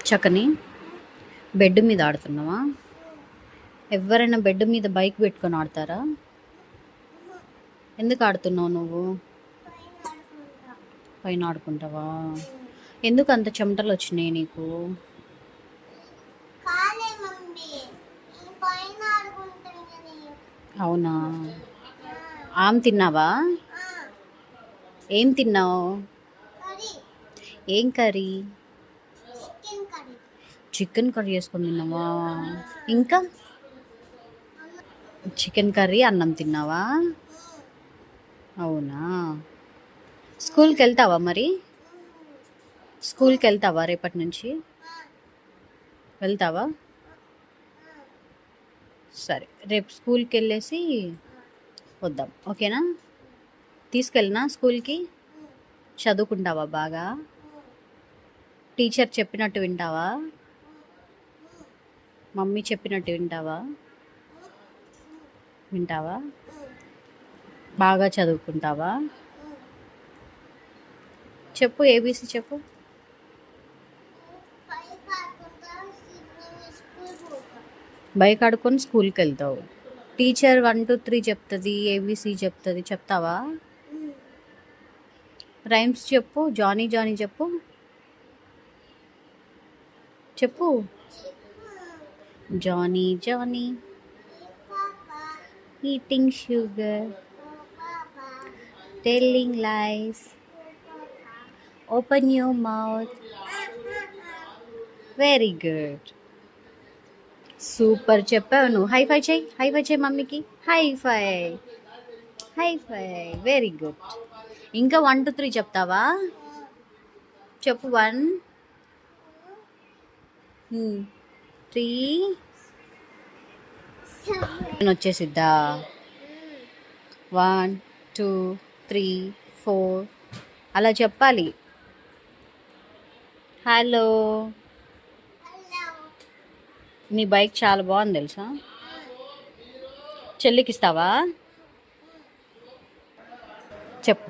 చక్కని బెడ్ మీద ఆడుతున్నావా? ఎవరైనా బెడ్ మీద బైక్ పెట్టుకొని ఆడతారా? ఎందుకు ఆడుతున్నావు నువ్వు? పైన ఆడుకుంటావా? ఎందుకు అంత చెమటలు వచ్చినాయి నీకు? అవునా? ఆమె తిన్నావా? ఏం తిన్నావు? ఏం కర్రీ? చికెన్ కర్రీ వేసుకొని తిన్నావా? ఇంకా చికెన్ కర్రీ అన్నం తిన్నావా? అవునా? స్కూల్కి వెళ్తావా మరి? స్కూల్కి వెళ్తావా రేపటి నుంచి? వెళ్తావా? సరే, రేపు స్కూల్కి వెళ్ళేసి వద్దాం, ఓకేనా? తీసుకెళ్ళినా స్కూల్కి? చదువుకుంటావా బాగా? టీచర్ చెప్పినట్టు వింటావా? మమ్మీ చెప్పినట్టు వింటావా? వింటావా? బాగా చదువుకుంటావా? చెప్పు, ఏబీసీ చెప్పు. బైక్ ఆడుకొని స్కూల్కి వెళ్తావు. టీచర్ 1 2 3 చెప్తుంది, ఏబీసీ చెప్తుంది, చెప్తావా? రైమ్స్ చెప్పు. జానీ జానీ చెప్పు. చెప్పు. Johnny Johnny eating sugar, telling lies, open your mouth. Very good, super చెప్పావు నువ్వు. హై ఫై చేయి, హై ఫై చేయి మమ్మీకి. High five, high five. Very good. ఇంకా 1 2 3 చెప్తావా? చెప్పు. 1 3 వచ్చేసిద్దా? 1 2 3 4 అలా చెప్పాలి. హలో, నీ బైక్ చాలా బాగుంది తెలుసా? చెల్లికి ఇస్తావా? చెప్పు.